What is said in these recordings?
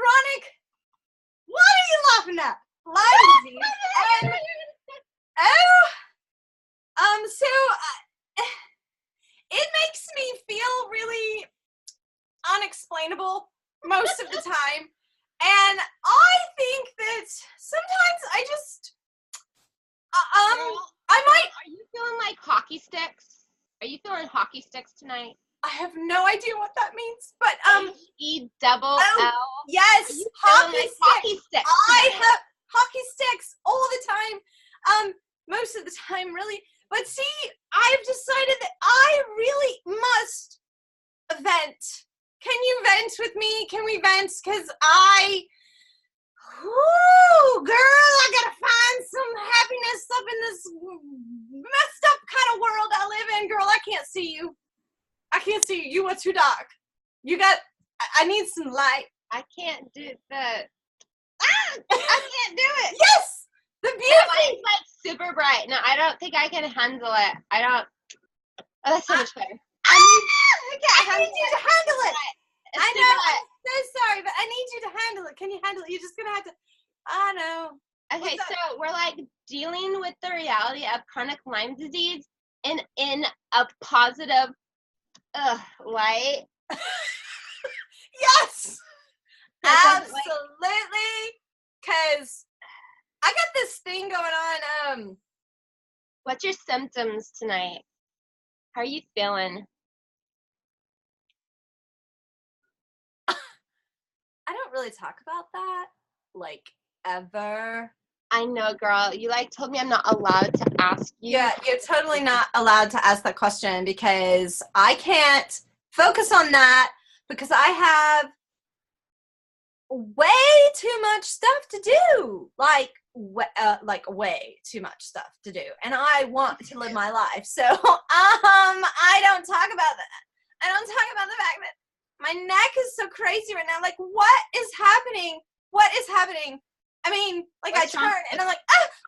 chronic, what are you laughing at? Lyme disease. And, it makes me feel really unexplainable most of the time. And I think that sometimes I just, Girl, I might. Are you feeling like hockey sticks? Are you feeling hockey sticks tonight? I have no idea what that means, but H-E-double-L. Yes, Are you hockey feeling like sticks. hockey sticks I tonight? have hockey sticks all the time. Most of the time, really. But see, I've decided that I really must vent. Can you vent with me? Can we vent? Because girl, I gotta find some happiness up in this messed up kind of world I live in. Girl, I can't see you. I can't see you. You are too dark. I need some light. I can't do the. I can't do it. Yes! The beauty! That line's like super bright. No, I don't think I can handle it. I don't. Oh, that's so much better. I need you to handle it. I know. Right. I'm so sorry, but I need you to handle it. Can you handle it? You're just gonna have to. I know. Okay, so we're like dealing with the reality of chronic Lyme disease in a positive light. Yes, Absolutely. Because I got this thing going on. What's your symptoms tonight? How are you feeling? I don't really talk about that, like, ever. I know, girl. You told me I'm not allowed to ask you. Yeah, you're totally not allowed to ask that question because I can't focus on that because I have way too much stuff to do. Like way too much stuff to do. And I want to live my life. So, I don't talk about that. I don't talk about the fact that my neck is so crazy right now. Like, what is happening? What is happening? I mean, like, I turn and I'm like,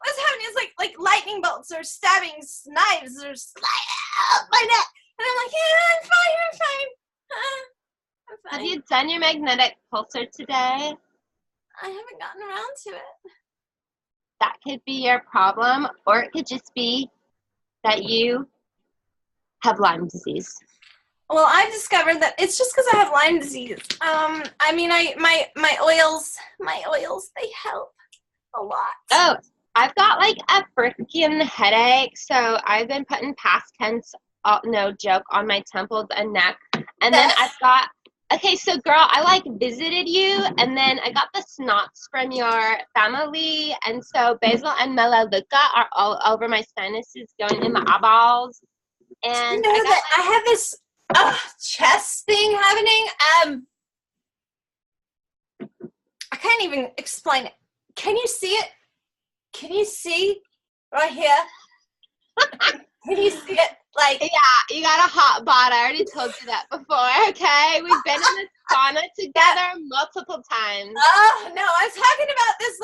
what's happening? It's like lightning bolts or stabbing knives or my neck. And I'm like, yeah, I'm fine. I'm fine. Have you done your magnetic pulsar today? I haven't gotten around to it. That could be your problem, or it could just be that you have Lyme disease. Well, I've discovered that it's just because I have Lyme disease. I mean, my oils, they help a lot. Oh, I've got like a freaking headache, so I've been putting past tense, no joke, on my temples and neck. And then I've got, okay, so girl, I visited you, and then I got the snots from your family, and so basil and melaleuca are all over my sinuses, going in my eyeballs. And you know that I have this chest thing happening. I can't even explain it. Can you see it? Can you see right here? Can you see it? Like, yeah, you got a hot bod. I already told you that before. Okay, we've been in the sauna together multiple times. Oh no, I was talking about this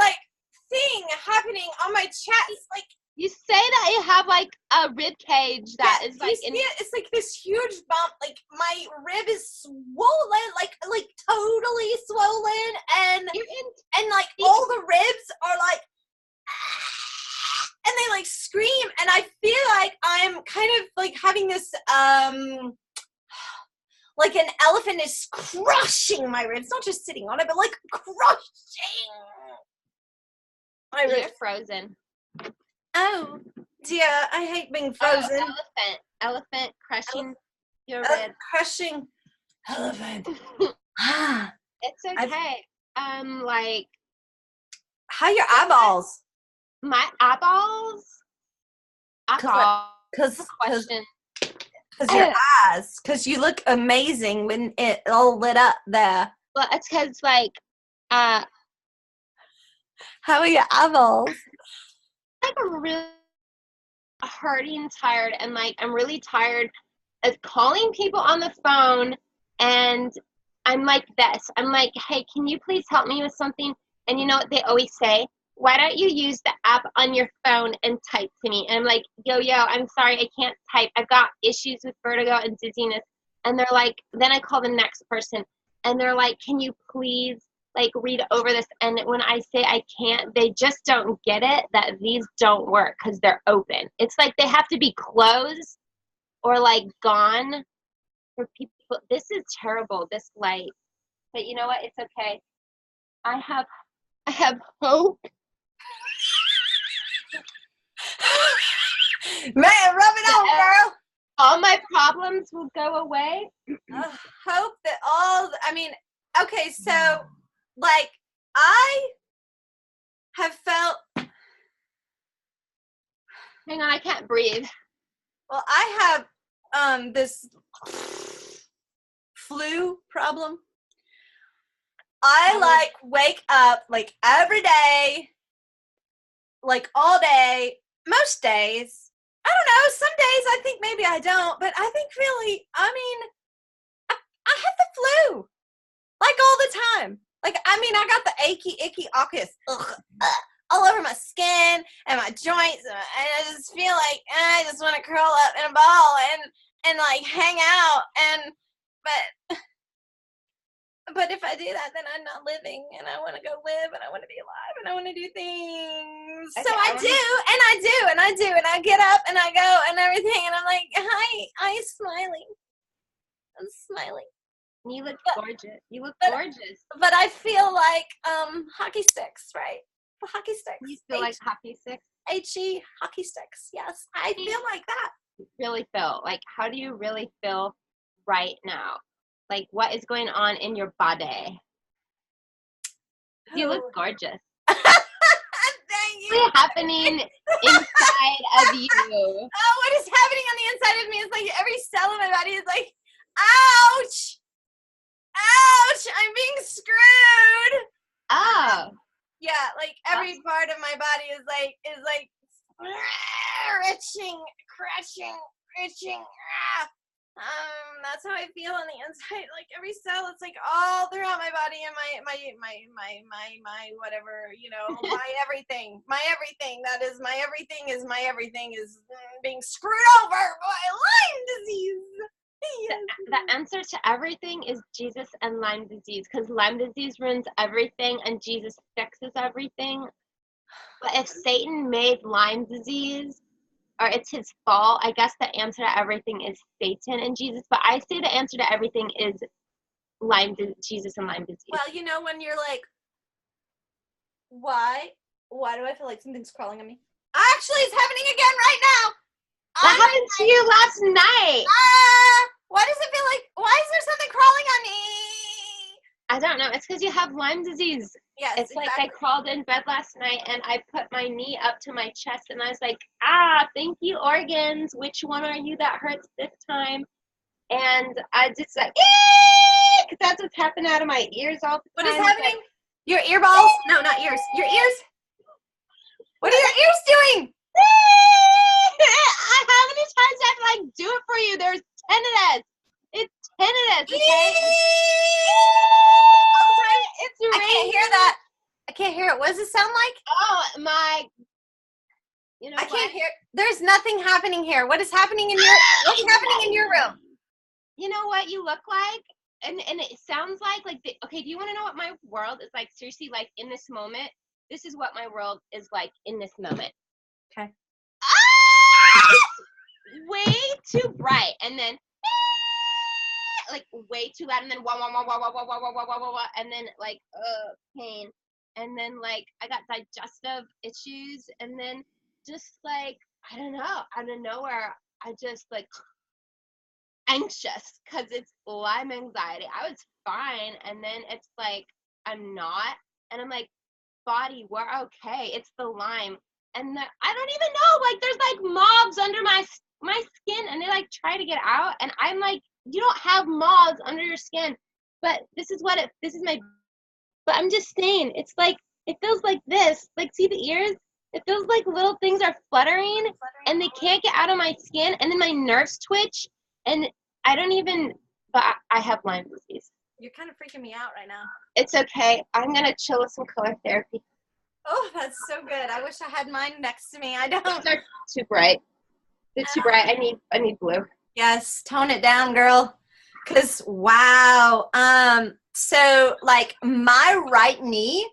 thing happening on my chest. Like, you say that you have a rib cage that is it's like this huge bump. Like, my rib is swollen, like totally swollen, and all the ribs are and they scream, and I feel like I'm kind of having this like an elephant is crushing my ribs, not just sitting on it, but crushing my ribs. You're frozen. Oh dear, I hate being frozen. Elephant crushing your ribs. Crushing elephant. It's okay. How are your eyeballs? My eyeballs? Because your eyes. Because you look amazing when it all lit up there. Well, it's because how are your eyeballs? I'm really hurting, tired, and I'm really tired of calling people on the phone, and I'm like this. I'm like, hey, can you please help me with something? And you know what they always say? Why don't you use the app on your phone and type to me? And I'm like, yo, I'm sorry, I can't type. I've got issues with vertigo and dizziness. And they're like, then I call the next person, and they're like, can you please like read over this, and when I say I can't, they just don't get it that these don't work because they're open. It's like they have to be closed or like gone for people. This is terrible, this light. But you know what? It's okay. I have hope. Man, rub it on, girl. All my problems will go away. Hope that okay, so, like, I have felt, Hang on, I can't breathe. well, I have, this flu problem. I, like, wake up, like, every day, like, all day, most days. I don't know, some days I think maybe I don't, but I think really, I have the flu, like, all the time. Like, I got the achy, icky, awkus, all over my skin and my joints, and I just feel like I just want to curl up in a ball and like, hang out, but if I do that, then I'm not living, and I want to go live, and I want to be alive, and I want to do things. Okay, so I do, and I get up, and I go, and everything, and I'm like, hi, I'm smiling. I'm smiling. You look gorgeous. You look gorgeous. But I feel like hockey sticks, right? Hockey sticks. You feel like hockey sticks? H-E, hockey sticks, yes. I feel like that. Really feel? Like, how do you really feel right now? Like, what is going on in your body? You look gorgeous. Thank you. What's happening inside of you? Oh, what is happening on the inside of me is like every cell in my body is like, ouch! Ouch! I'm being screwed! Oh. Yeah, like every part of my body is like itching, crushing, itching. That's how I feel on the inside. Like every cell, it's like all throughout my body and my whatever, my everything. My everything. That is my everything is being screwed over by Lyme disease. Yes. The answer to everything is Jesus and Lyme disease, because Lyme disease ruins everything and Jesus fixes everything. But if Satan made Lyme disease, or it's his fault, I guess the answer to everything is Satan and Jesus. But I say the answer to everything is Jesus and Lyme disease. Well, when you're like, why do I feel like something's crawling on me? Actually, it's happening again right now. That happened to you last night. Why does it feel like, why is there something crawling on me? I don't know. It's because you have Lyme disease. Yes, it's exactly. Like I crawled in bed last night and I put my knee up to my chest and I was like, thank you, organs. Which one are you that hurts this time? And I just like, because that's what's happening out of my ears all the time. What is happening? Like, your ear balls? No, not ears. Your ears? What are your ears doing? How many times do I have to like do it for you? There's tinnitus. It's tinnitus. Okay? All the time. It's raining. I can't hear that. I can't hear it. What does it sound like? Oh my! I can't hear. There's nothing happening here. What is happening in your? What's happening in your room? You know what you look like, and it sounds like okay. Do you want to know what my world is like? Seriously, like in this moment, this is what my world is like in this moment. Okay. It's way too bright, and then like way too loud, and then wah wah wah wah wah wah wah wah wah wah wah, and then like pain, and then like I got digestive issues, and then just like I don't know, out of nowhere, I just like anxious because it's Lyme anxiety. I was fine, and then it's like I'm not, and I'm like, body, we're okay. It's the Lyme. And I don't even know, like there's like moths under my skin, and they like try to get out, and I'm like, you don't have moths under your skin, but this is my, but I'm just saying, it's like, it feels like this, like see the ears? It feels like little things are fluttering, and they can't get out of my skin, and then my nerves twitch, and I don't even, but I have Lyme disease. You're kind of freaking me out right now. It's okay. I'm going to chill with some color therapy. Oh, that's so good. I wish I had mine next to me. I don't. They're too bright. They're too bright. I need blue. Yes, tone it down, girl. 'Cause wow. So like my right knee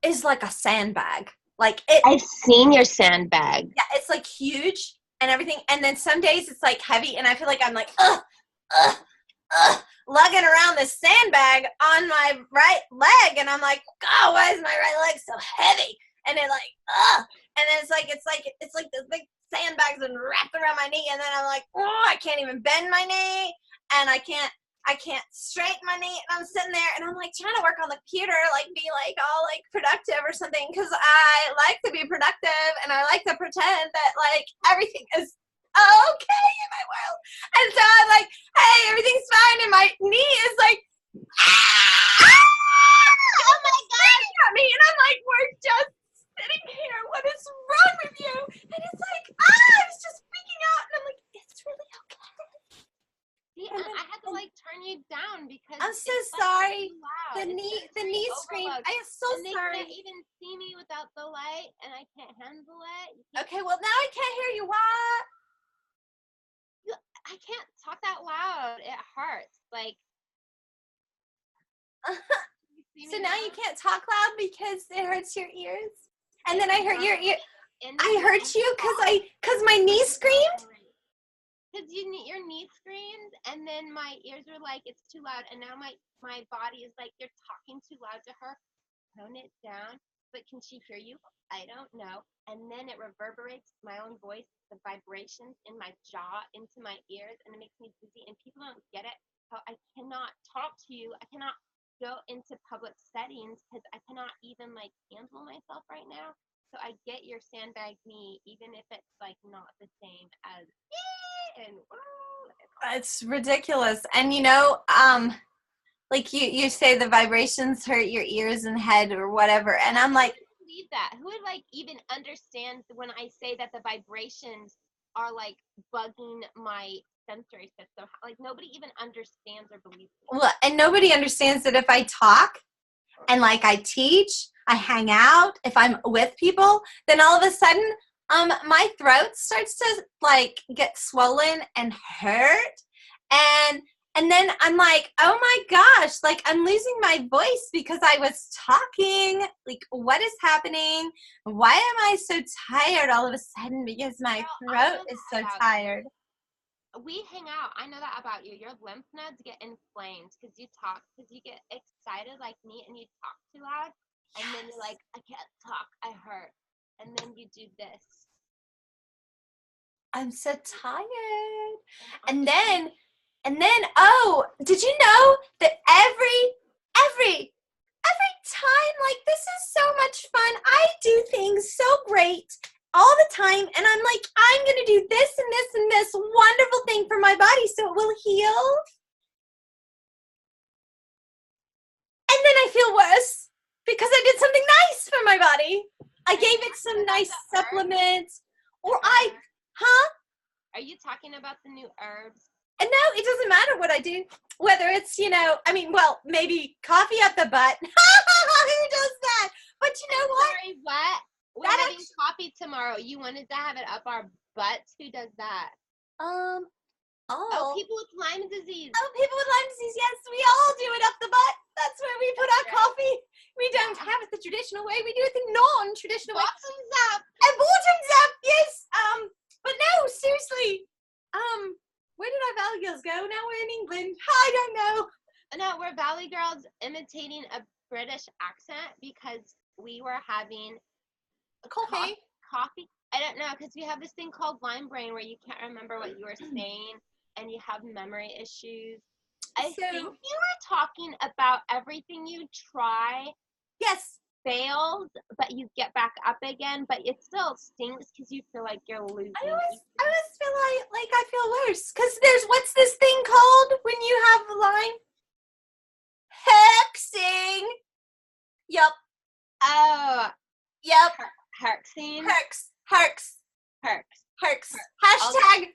is like a sandbag. Like it. I've seen your sandbag. Yeah, it's like huge and everything. And then some days it's like heavy, and I feel like I'm like lugging around this sandbag on my right leg, and I'm like, God, why is my right leg so heavy? And it like and then it's like this big sandbag's been wrapped around my knee, and then I'm like, oh, I can't even bend my knee, and I can't straighten my knee, and I'm sitting there and I'm like trying to work on the computer, like be like all like productive or something, because I like to be productive and I like to pretend that like everything is okay in my world. And so I'm like, hey, everything's fine, and my knee is like Oh my God! at me, and I'm like, we're just sitting here. What is wrong with you? And it's like, I was just freaking out, and I'm like, it's really okay. See, I had to like turn you down because I'm so it's, like, sorry. too loud. The knee scream. I am so and they sorry. can't even see me without the light, and I can't handle it. Okay, well now I can't hear you. What? I can't talk that loud. It hurts. Like. So now you can't talk loud because it hurts your ears. And then I hurt your ear. I hurt you because my knee screamed. Because your knee screamed, and then my ears were like, it's too loud, and now my body is like, you're talking too loud to her. Tone it down. But can she hear you? I don't know. And then it reverberates my own voice, the vibrations in my jaw into my ears, and it makes me dizzy. And people don't get it. How I cannot talk to you. I cannot go into public settings because I cannot even like handle myself right now. So I get your sandbag knee, even if it's like not the same as and It's ridiculous. And like you say the vibrations hurt your ears and head or whatever. And I'm like, believe that. Who would like even understand when I say that the vibrations are like bugging my sensory system? Like nobody even understands or believes me. well, and nobody understands that if I talk and like I teach, I hang out, if I'm with people, then all of a sudden my throat starts to like get swollen and hurt, and then I'm like, oh my gosh, like I'm losing my voice because I was talking. Like, what is happening? Why am I so tired all of a sudden? Because my throat is so tired. We hang out. I know that about you. Your lymph nodes get inflamed because you talk, because you get excited like me and you talk too loud. And then you're like, I can't talk. I hurt. And then you do this. I'm so tired. And then, oh, did you know that every time, like, this is so much fun. I do things so great all the time, and I'm like, I'm going to do this and this and this wonderful thing for my body so it will heal. And then I feel worse because I did something nice for my body. I gave it some nice supplements, or Are you talking about the new herbs? And no, it doesn't matter what I do. Whether it's, maybe coffee up the butt. Who does that? But you know what? Sorry, what? We're having coffee tomorrow. You wanted to have it up our butts? Who does that? Oh, people with Lyme disease. Oh, people with Lyme disease, yes. We all do it up the butt. That's where we put our coffee. We don't have it the traditional way. We do it the non-traditional way. Bottoms up. And bottoms up, yes. But no, seriously. Where did our Valley Girls go? Now we're in England. I don't know. No, we're Valley Girls imitating a British accent because we were having coffee. I don't know, because we have this thing called Lyme brain where you can't remember what you were saying and you have memory issues. I think you were talking about everything you try. Yes. Fails, but you get back up again, but it still stinks because you feel like you're losing. I always feel like I feel worse because what's this thing called when you have Lyme? Hexing. Yep. Oh. Yep. Hexing. Herx. Hashtag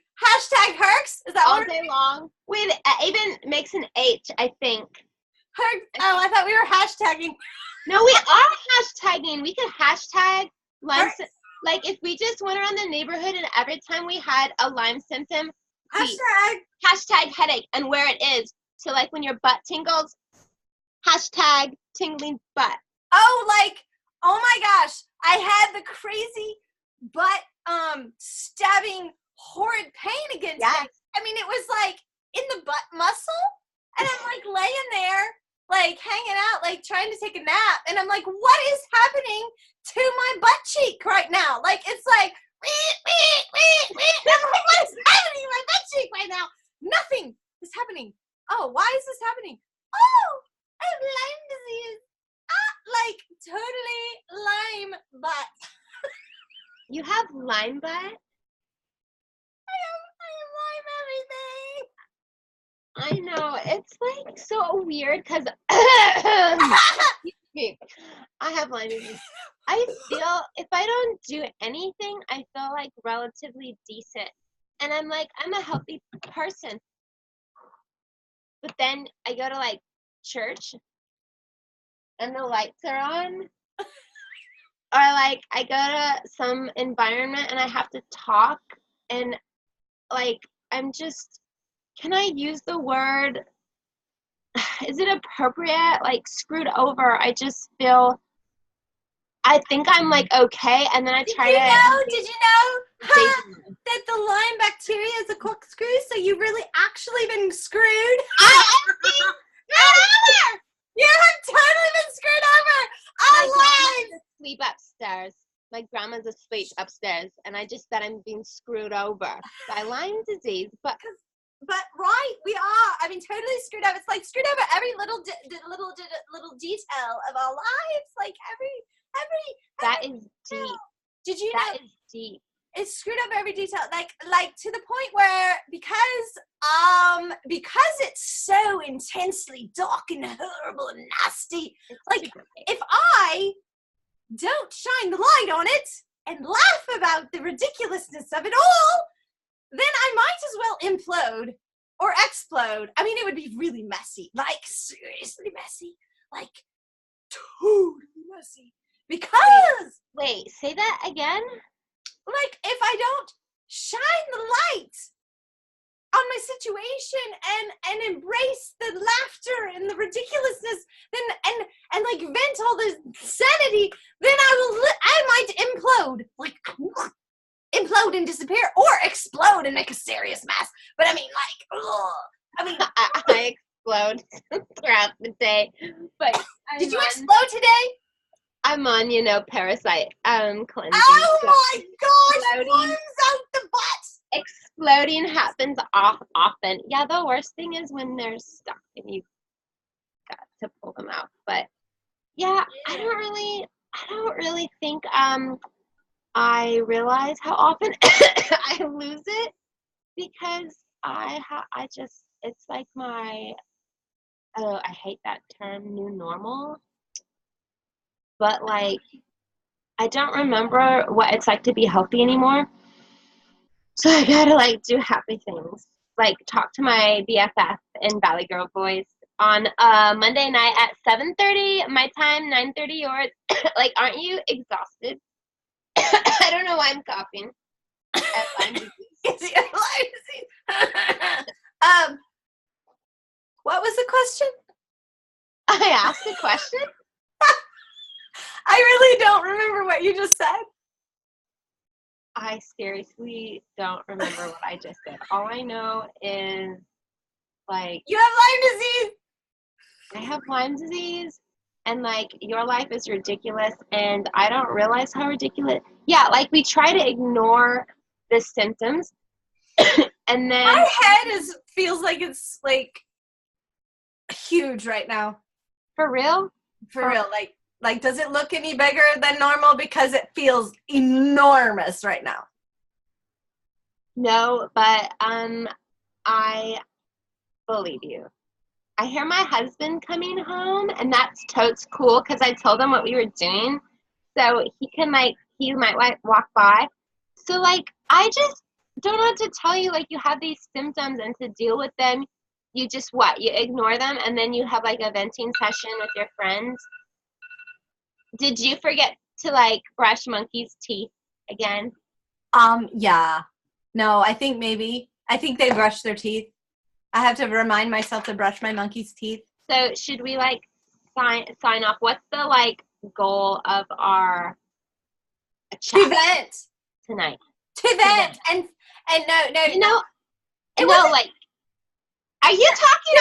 Herx. Is that all day long? Wait, it even makes an H, I think. Herx. Oh, I thought we were hashtagging. No, we are hashtagging. We could hashtag Lyme. Like if we just went around the neighborhood and every time we had a Lyme symptom, Hashtag headache and where it is. So like when your butt tingles, hashtag tingling butt. Oh, like, oh my gosh, I had the crazy butt stabbing horrid pain against me. I mean, it was like in the butt muscle, and I'm like laying there, like hanging out, like trying to take a nap, and I'm like, what is happening to my butt cheek right now? Like, it's like, I'm like, what is happening to my butt cheek right now? Nothing is happening. Oh, why is this happening? Oh, I have Lyme disease. Like totally Lyme butt. You have Lyme butt? I have Lyme everything. I know. It's like so weird because I have Lyme disease. I feel if I don't do anything, I feel like relatively decent. And I'm like, I'm a healthy person. But then I go to like church and the lights are on. Or like I go to some environment and I have to talk and like I'm just, can I use the word, is it appropriate? Like screwed over. I just feel, I think I'm like okay, and then I try to. Did you know that the Lyme bacteria is a corkscrew? So you've really actually been screwed. You have totally been screwed over. My grandma's asleep upstairs. My grandma's asleep upstairs, and I just said I'm being screwed over by Lyme disease. But right, we are. I mean, totally screwed up. It's like screwed over every little detail of our lives. Like every that is deep. Did you know? That is deep. It's screwed up every detail, like to the point where because it's so intensely dark and horrible and nasty. Like if I don't shine the light on it and laugh about the ridiculousness of it all, then I might as well implode or explode. I mean, it would be really messy, like seriously messy, like totally messy. Because wait, say that again. Like if I don't shine the light on my situation and embrace the laughter and the ridiculousness, then and like vent all the sanity, then I might implode, like implode and disappear, or explode and make a serious mess. But I mean, like, ugh. I mean, I explode throughout the day. But did you explode today? I'm on, parasite cleansing. Oh my gosh! Worms out the butt. Exploding happens often. Yeah, the worst thing is when they're stuck and you got to pull them out. But yeah, I don't really think I realize how often I lose it because it's like my, oh, I hate that term, new normal. But like, I don't remember what it's like to be healthy anymore. So I gotta like do happy things, like talk to my BFF in Valley Girl voice on Monday night at 7:30 my time, 9:30 yours. Like, aren't you exhausted? I don't know why I'm coughing. Lyme disease. Lyme disease. What was the question? I asked a question. I really don't remember what you just said. I seriously don't remember what I just said. All I know is, like... You have Lyme disease! I have Lyme disease, and, like, your life is ridiculous, and I don't realize how ridiculous... Yeah, like, we try to ignore the symptoms, and then... My head feels like it's, like, huge right now. For real? For real, like, does it look any bigger than normal? Because it feels enormous right now. No, but I believe you. I hear my husband coming home, and that's totes cool because I told him what we were doing. So he might walk by. So, like, I just don't know what to tell you. Like, you have these symptoms, and to deal with them, you just you ignore them, and then you have, like, a venting session with your friends. Did you forget to, like, brush Monkey's teeth again? Yeah. No, I think maybe I think they brush their teeth. I have to remind myself to brush my monkey's teeth. So should we like sign off? What's the like goal of our chat To vent. tonight? To vent. And no. You know, It no, wasn't- like, are you talking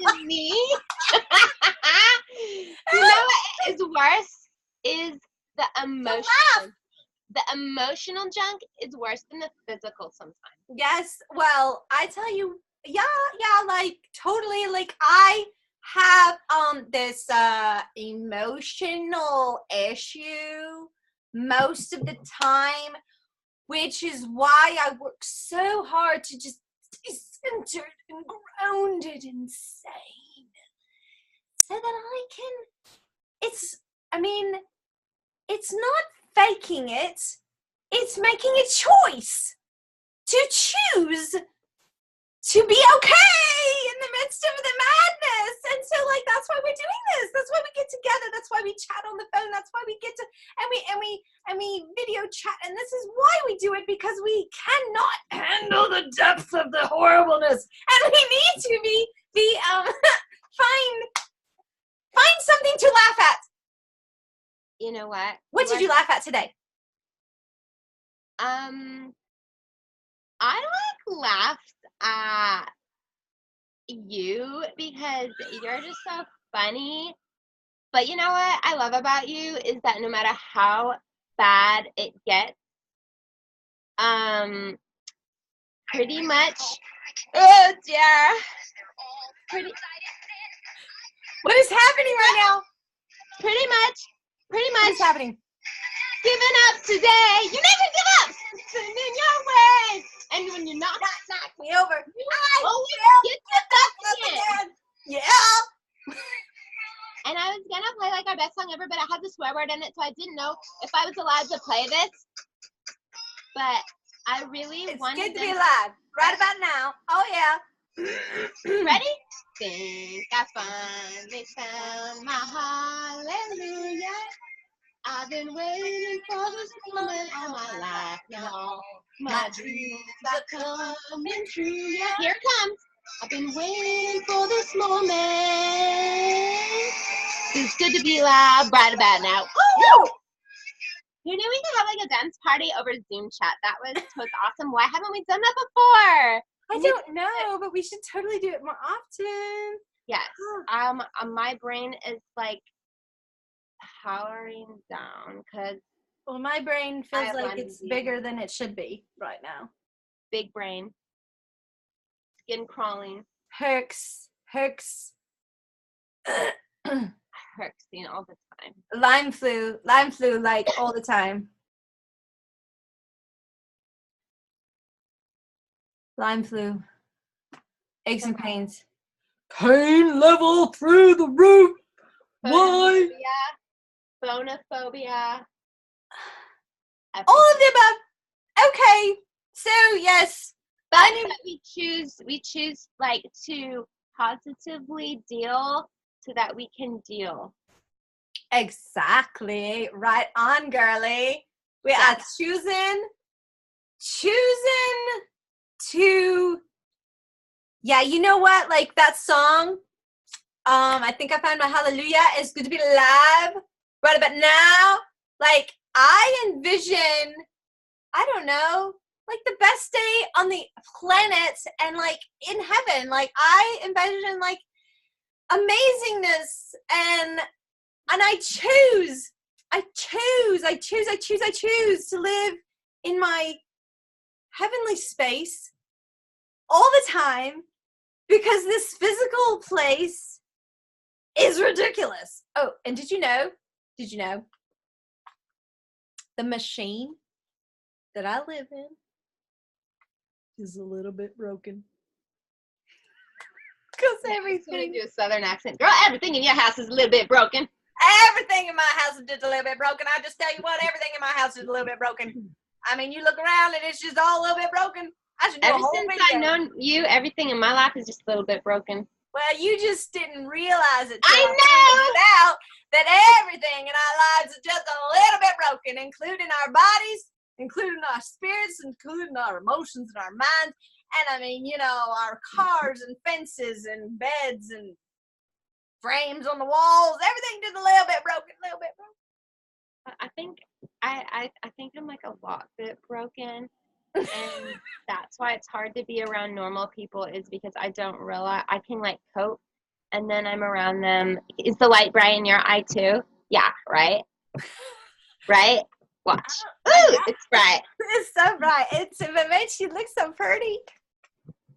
about me? You know what is worse is the emotion. The emotional junk is worse than the physical sometimes. Yes. Well, I tell you, yeah, like totally. Like I have this emotional issue most of the time, which is why I work so hard to just stay centered and grounded and sane, so that I can. It's not faking it. It's making a choice to choose to be okay in the midst of the madness. And so, like, that's why we're doing this. That's why we get together. That's why we chat on the phone. That's why we get to, and we video chat. And this is why we do it, because we cannot handle the depths of the horribleness. And we need to find something to laugh at. You know what? What did you laugh at today? I like laughed at you because you're just so funny. But you know what I love about you is that no matter how bad it gets, pretty much, oh dear, What is happening right now? pretty much, What is happening? giving up today. You never give up. Send in your way. And when you're not Knock me over. get up again. Yeah. And I was gonna play like our best song ever, but I had the swear word in it, so I didn't know if I was allowed to play this. But I really wanted. It's good to be alive. Right about now. Oh yeah. Ready? Think I finally found my hallelujah. I've been waiting for this moment all my life now. My dreams are coming true. Yeah. Here it comes. I've been waiting for this moment. It's good to be alive right about now. Woo! Who knew we could have like a dance party over Zoom chat? That was awesome. Why haven't we done that before? I don't know, but we should totally do it more often. Yes. My brain is like powering down because my brain feels have like Lyme it's disease. bigger than it should be right now. Big brain, skin crawling, Herx. herxing all the time. Lyme flu, like all the time. Lyme flu. Aches and pains. Pain level through the roof. Why? Phonophobia. All of the above. Okay. So yes. But we choose like to positively deal so that we can deal. Exactly. Right on, girly. We are choosing to, yeah, you know what? Like that song, I think I found my hallelujah. It's good to be alive right about now. Like I envision, I don't know, like the best day on the planet and like in heaven. Like I envision like amazingness and I choose to live in my heavenly space all the time because this physical place is ridiculous. Oh, and did you know the machine that I live in is a little bit broken? Because everything. Do a southern accent. Girl, everything in your house is a little bit broken. Everything in my house is just a little bit broken. I just tell you what, everything in my house is a little bit broken. I mean, you look around and it's just all a little bit broken. I should do Ever a whole since video. I've known you, everything in my life is just a little bit broken. Well, you just didn't realize it. I pointed it out that everything in our lives is just a little bit broken, including our bodies including our spirits, including our emotions and our minds. And I mean, our cars and fences and beds and frames on the walls, everything just a little bit broken. I think I think I'm like a lot bit broken, and that's why it's hard to be around normal people, is because I don't realize I can like cope, and then I'm around them. Is the light bright in your eye too? Yeah, right. Right. Watch. Ooh, it's bright. It's so bright. It makes you look so pretty.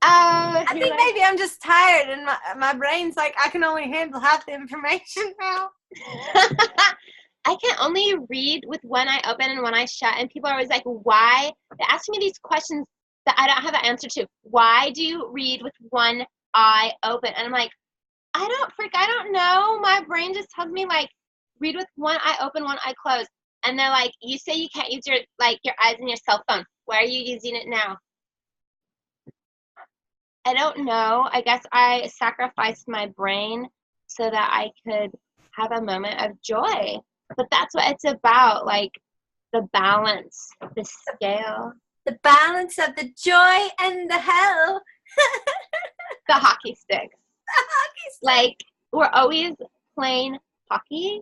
I think maybe I'm just tired, and my brain's like, I can only handle half the information now. I can only read with one eye open and one eye shut, and people are always like, why? They ask me these questions that I don't have an answer to. Why do you read with one eye open? And I'm like, I don't know. My brain just tells me, like, read with one eye open, one eye closed. And they're like, you say you can't use your eyes in your cell phone. Why are you using it now? I don't know. I guess I sacrificed my brain so that I could have a moment of joy. But that's what it's about, like the balance, the scale. The balance of the joy and the hell. The hockey sticks. The hockey sticks. Like, we're always playing hockey,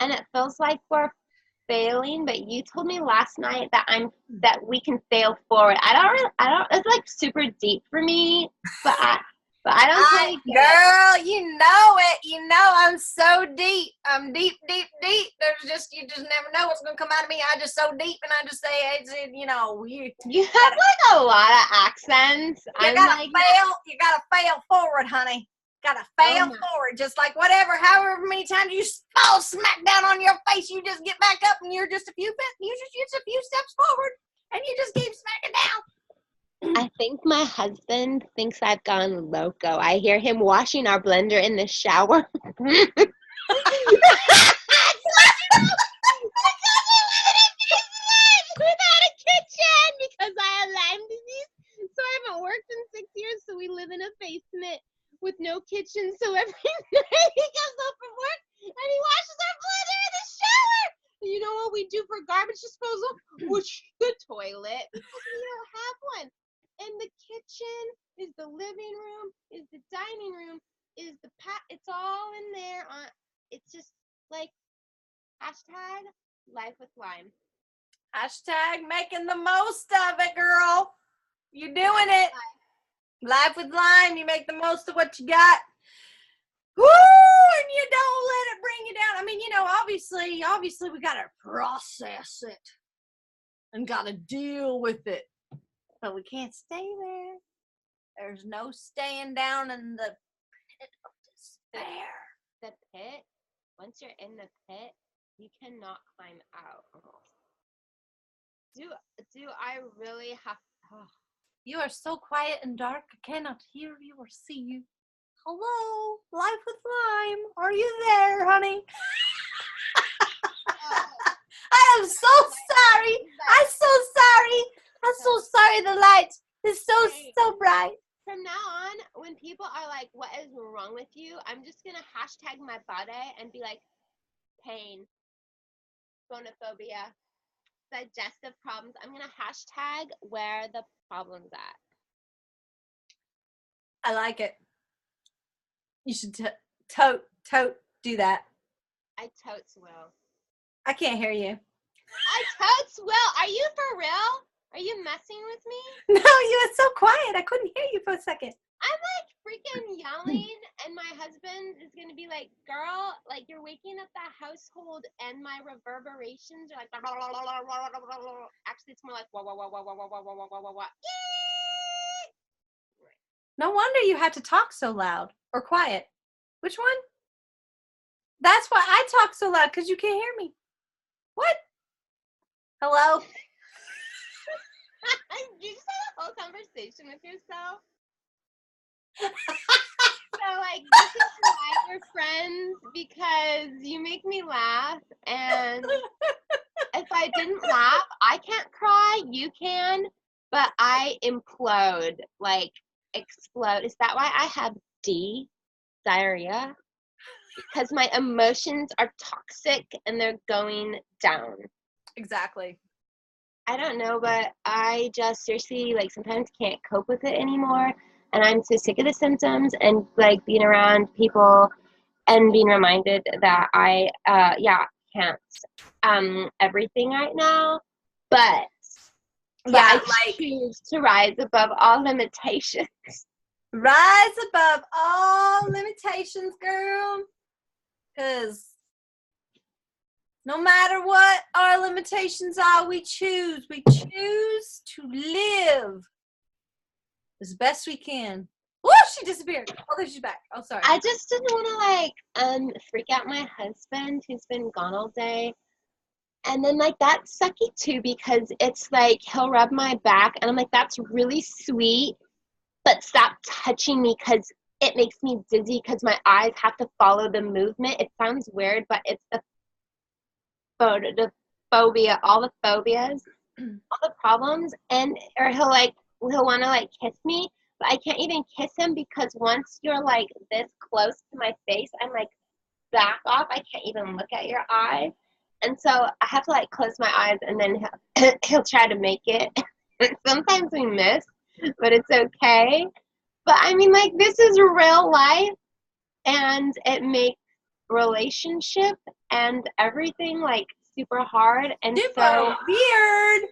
and it feels like we're failing, but you told me last night that we can fail forward. I don't it's like super deep for me, but I don't think girl, you know it. I'm so deep. I'm deep. You just never know what's gonna come out of me. I just so deep, and I just say, you have like a lot of accents. You gotta fail forward, honey. Gotta fail forward, just like however many times you fall smack down on your face, you just get back up, and you're just a few steps forward, and you just keep smacking down. I think my husband thinks I've gone loco. I hear him washing our blender in the shower. Without a kitchen because I have Lyme disease, so I haven't worked in 6 years. So we live in a basement with no kitchen, so every night he comes home from work and he washes our blender in the shower. And you know what we do for garbage disposal? Which the toilet, because we don't have one. And the kitchen is the living room, is the dining room, is the it's all in there. It's just like hashtag life with Lyme. Hashtag making the most of it, girl. You're doing it. Life with Lyme, you make the most of what you got. Woo! And you don't let it bring you down. I mean, obviously we gotta process it and gotta deal with it. But we can't stay there. There's no staying down in the pit of despair. The pit, once you're in the pit, you cannot climb out. Do I really have You are so quiet and dark, I cannot hear you or see you. Hello, Life with Lyme. Are you there, honey? I am so sorry. I'm so sorry. I'm so sorry the light is so bright. From now on, when people are like, what is wrong with you? I'm just going to hashtag my body and be like, pain, phonophobia, digestive problems. I'm going to hashtag where the problem's at. I like it. You should tote do that. I totes will. I can't hear you. I totes will. Are you for real? Are you messing with me? No, you were so quiet. I couldn't hear you for a second. I'm like freaking yelling, and my husband is going to be like, girl, like you're waking up the household, and my reverberations are like, actually, it's more like, wah, wah, wah, wah, wah, wah, wah, wah, wah, wah, wah. No wonder you had to talk so loud or quiet. Which one? That's why I talk so loud, because you can't hear me. What? Hello? You just had a whole conversation with yourself. So, like, this is why we're friends, because you make me laugh, and if I didn't laugh, I can't cry, you can, but I implode, like, explode. Is that why I have diarrhea? Because my emotions are toxic, and they're going down. Exactly. I don't know, but I just seriously, like, sometimes can't cope with it anymore. And I'm so sick of the symptoms and, like, being around people and being reminded that can't everything right now. But Yeah, I like choose to rise above all limitations. rise above all limitations, girl. Because no matter what our limitations are, we choose to live as best we can. Whoa, she disappeared. Oh, there she's back. Oh, sorry. I just didn't want to, like, freak out my husband who's been gone all day. And then, like, that's sucky too, because it's like he'll rub my back and I'm like, that's really sweet, but stop touching me because it makes me dizzy because my eyes have to follow the movement. It sounds weird, but it's the phobia, all the phobias, all the problems. And or he'll want to, like, kiss me, but I can't even kiss him because once you're, like, this close to my face, I'm like, back off. I can't even look at your eyes. And so I have to, like, close my eyes, and then he'll try to make it. Sometimes we miss, but it's okay. But I mean, like, this is real life, and it makes relationship and everything, like, super hard. And Super so weird.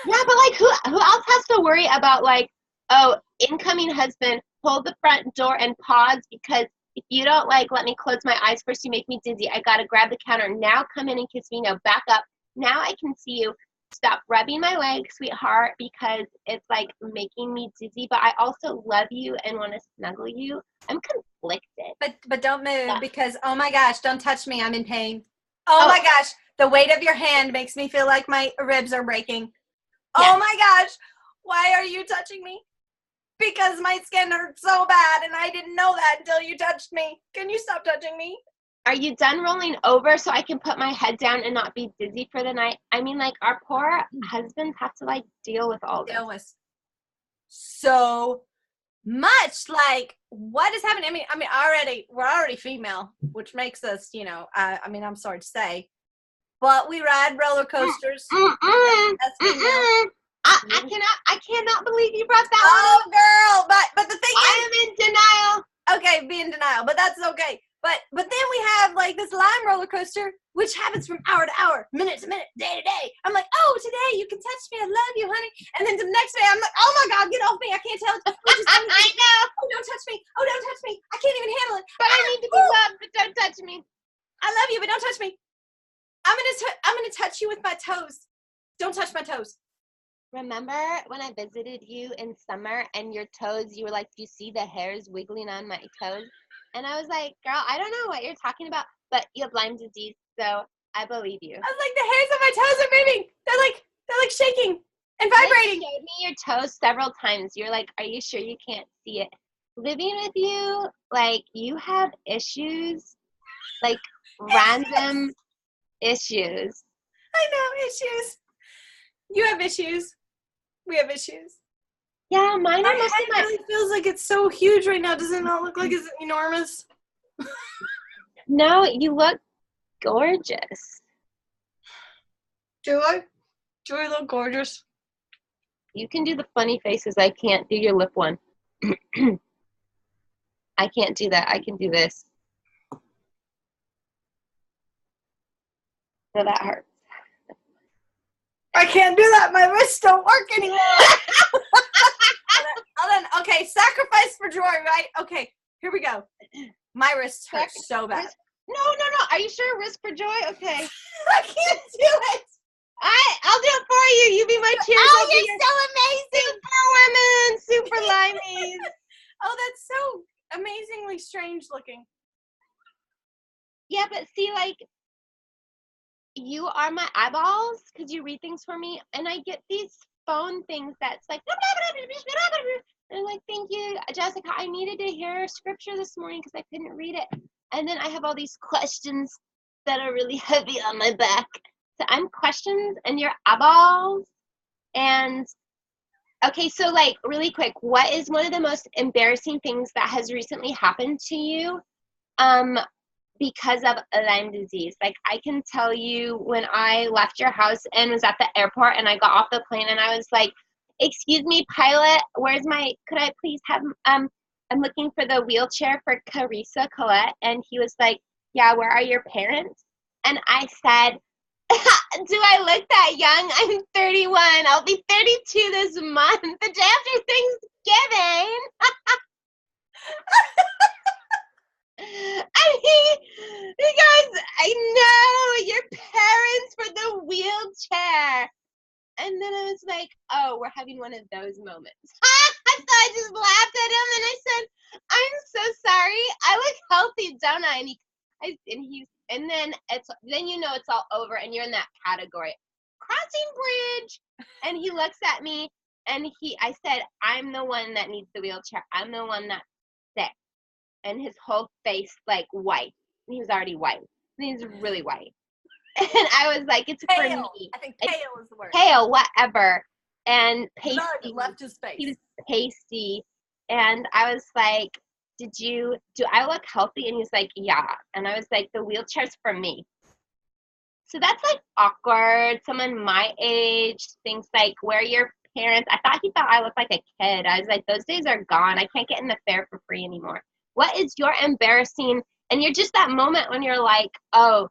yeah, but, like, who else has to worry about, like, oh, incoming husband, hold the front door and pause because if you don't, like, let me close my eyes first, you make me dizzy. I gotta grab the counter. Now come in and kiss me. No, back up. Now I can see you. Stop rubbing my leg, sweetheart, because it's, like, making me dizzy. But I also love you and want to snuggle you. I'm conflicted. But don't move Yeah. because, oh my gosh, don't touch me. I'm in pain. Oh my gosh, the weight of your hand makes me feel like my ribs are breaking. Yeah. Oh my gosh, why are you touching me? Because my skin hurts so bad and I didn't know that until you touched me. Can you stop touching me? Are you done rolling over so I can put my head down and not be dizzy for the night? I mean, like, our poor husbands have to, like, deal with all this. Deal with so much. Like, what is happening? I mean, we're already female, which makes us, I mean, I'm sorry to say, but we ride roller coasters. That's female. I cannot believe you brought that Oh, one up. girl, but the thing I is, am in denial. okay, be in denial, but that's okay. But then we have, like, this Lyme roller coaster, which happens from hour to hour, minute to minute, day to day. I'm like, oh, today you can touch me, I love you, honey. And then the next day, I'm like, oh my God, get off me, I can't tell. I know. Oh, don't touch me. Oh, don't touch me. I can't even handle it. But I need to be loved, but don't touch me. I love you, but don't touch me. I'm gonna touch you with my toes. Don't touch my toes. Remember when I visited you in summer and your toes, you were like, you see the hairs wiggling on my toes? And I was like, girl, I don't know what you're talking about, but you have Lyme disease, so I believe you. I was like, the hairs on my toes are moving. They're like shaking and vibrating. You showed me your toes several times. You're like, are you sure you can't see it? Living with you, like, you have issues, like, random issues. I know, issues. You have issues. We have issues. Yeah, mine My are mostly head really feels like it's so huge right now. Does it not look like it's enormous? No, you look gorgeous. Do I? Do I look gorgeous? You can do the funny faces. I can't do your lip one. I can't do that. I can do this. So that hurts. I can't do that. My wrists don't work anymore. Okay, sacrifice for joy, right? Okay, here we go. My wrists hurt so bad. No. Are you sure? Risk for joy? Okay. I can't do it. I'll do it for you. You be my cheerleader. Oh, you're so amazing. Super women. Super limeys. Oh, that's so amazingly strange looking. Yeah, but see, like, you are my eyeballs because you read things for me, and I get these phone things that's like, and I'm like, thank you, Jessica. I needed to hear scripture this morning because I couldn't read it. And then I have all these questions that are really heavy on my back. So I'm questions and your eyeballs. And okay, so, like, really quick, what is one of the most embarrassing things that has recently happened to you? because of Lyme disease. Like, I can tell you when I left your house and was at the airport and I got off the plane and I was like, excuse me, pilot, could I please have, I'm looking for the wheelchair for Carissa Colette. And he was like, yeah, where are your parents? And I said, do I look that young? I'm 31. I'll be 32 this month, the day after Thanksgiving. I mean, because I know your parents for the wheelchair. And then I was like, oh, we're having one of those moments. So I just laughed at him and I said, I'm so sorry. I look healthy, don't I? And then you know it's all over and you're in that category. Crossing bridge. And he looks at me and I said, I'm the one that needs the wheelchair. I'm the one that's sick. And his whole face like white. He was already white. He's really white. And I was like, it's pale. for me. I think pale is the word. Pale, whatever. And pasty. Blood left his face. He was pasty. And I was like, do I look healthy? And he's like, yeah. And I was like, the wheelchair's for me. So that's like awkward. Someone my age thinks like, where are your parents? He thought I looked like a kid. I was like, those days are gone. I can't get in the fair for free anymore. What is your embarrassing? And you're just that moment when you're like, oh,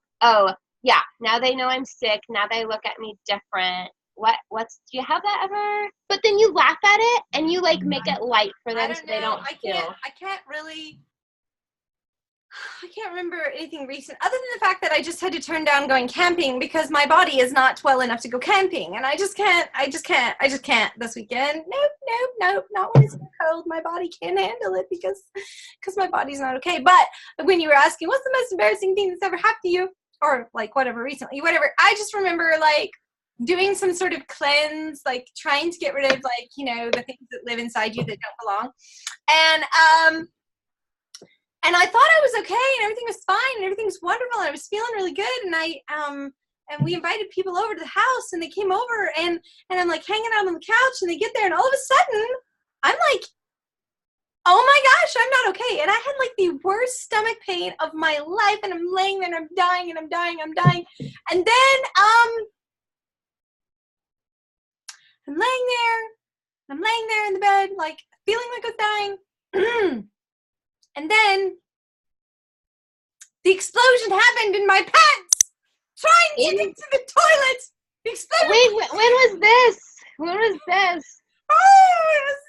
yeah, now they know I'm sick. Now they look at me different. Do you have that ever? But then you laugh at it and you like make it light for them so they don't feel. I can't remember anything recent other than the fact that I just had to turn down going camping because my body is not well enough to go camping. And I just can't this weekend. Nope, not when it's cold. My body can't handle it because my body's not okay. But when you were asking, what's the most embarrassing thing that's ever happened to you? Or like whatever, I just remember like doing some sort of cleanse, like trying to get rid of like, the things that live inside you that don't belong. And I thought I was okay and everything was fine and everything was wonderful and I was feeling really good and and we invited people over to the house and they came over and I'm like hanging out on the couch and they get there and all of a sudden I'm like, oh my gosh, I'm not okay. And I had like the worst stomach pain of my life and I'm laying there and I'm dying. And then I'm laying there in the bed, like feeling like I was dying. And then the explosion happened in my pants, trying to get to the toilet. The explosion. Wait, when was this? Oh,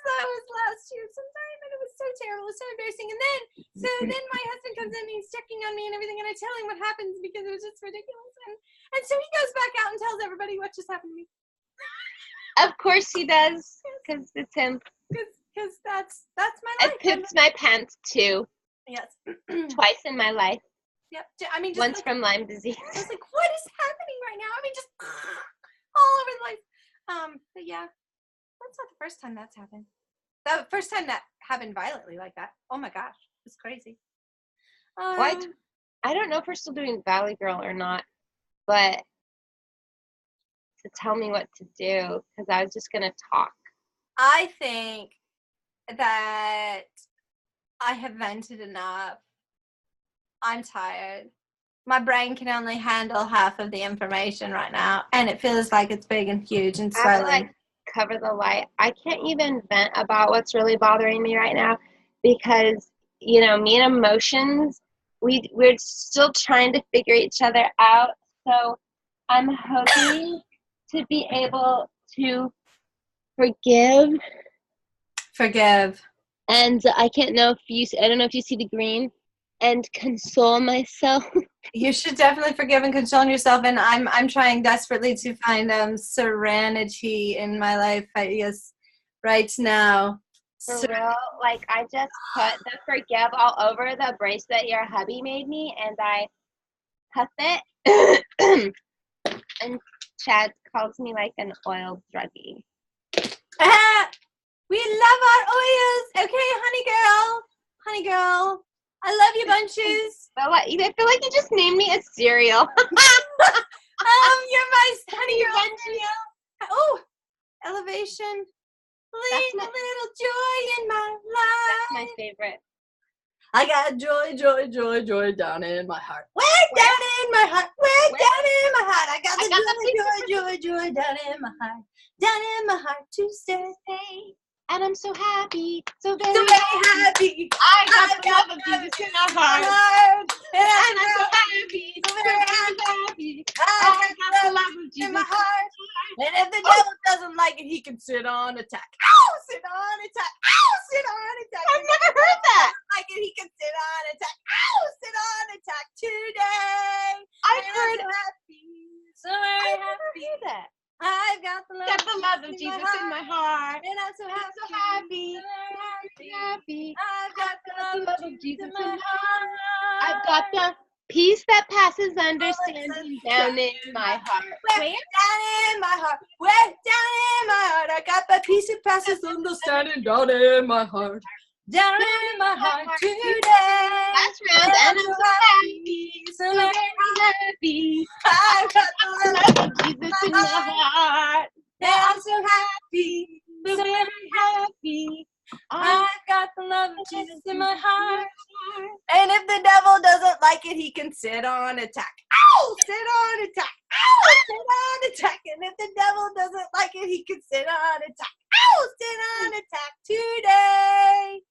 that was last year sometime, and it was so terrible. It was so embarrassing. And then my husband comes in and he's checking on me and everything, and I tell him what happens because it was just ridiculous. And so he goes back out and tells everybody what just happened to me. Of course he does, because it's him. Because that's my life. It poops my pants too. Yes. Twice in my life. Yep. I mean, just once from Lyme disease. I was like, what is happening right now? I mean, just all over the place. But yeah, that's not the first time that's happened. The first time that happened violently like that. Oh my gosh, it's crazy. What? I don't know if we're still doing Valley Girl or not, but to tell me what to do because I was just gonna talk. I think that I have vented enough. I'm tired. My brain can only handle half of the information right now, and it feels like it's big and huge and swelling. I have to, like, cover the light. I can't even vent about what's really bothering me right now because, me and emotions, we're still trying to figure each other out. So I'm hoping to be able to forgive. And I don't know if you see the green. And console myself. You should definitely forgive and console yourself. And I'm trying desperately to find serenity in my life. Right now. For real, like I just put the forgive all over the bracelet your hubby made me, and I huff it. And Chad calls me like an oil druggie. We love our oils. Okay, honey girl. I love you bunches. I feel like you just named me a cereal. You're my honey girl. Oh, elevation. Bring a little joy in my life. That's my favorite. I got joy, joy, joy, joy down in my heart. Way down in my heart. Way down in my heart. I got the joy, joy, joy down in my heart. Down in my heart to stay. And I'm so happy, so So very happy. I got the love of Jesus in my heart. And And I'm so happy, so very happy. I got the love of Jesus in my heart. And if the devil doesn't like it, he can sit on attack. Ow! Sit on attack. Ow! Sit on attack. I've never heard that. Like it, he can sit on attack. Ow! Sit on attack today. I've And heard I'm so happy. So very I've never happy. heard that. I've got the Love of Jesus in my heart. And I'm so I'm happy. so happy, So very happy. happy. I've got the love of Jesus in my heart. I've got the peace that passes understanding down in my heart. Way down in my heart. Way down in my heart. I got the peace that passes understanding down in my heart. Down in my heart today. Last round, and I'm so happy, So so very happy. I've got the love Love of Jesus in my heart. and I'm so happy. So very happy. I've got the love of Jesus in my heart. And if the devil doesn't like it, he can sit on attack. Ow! Sit on attack. Ow! Sit on attack. And if the devil doesn't like it, he can sit on attack. Ow! Sit on attack today.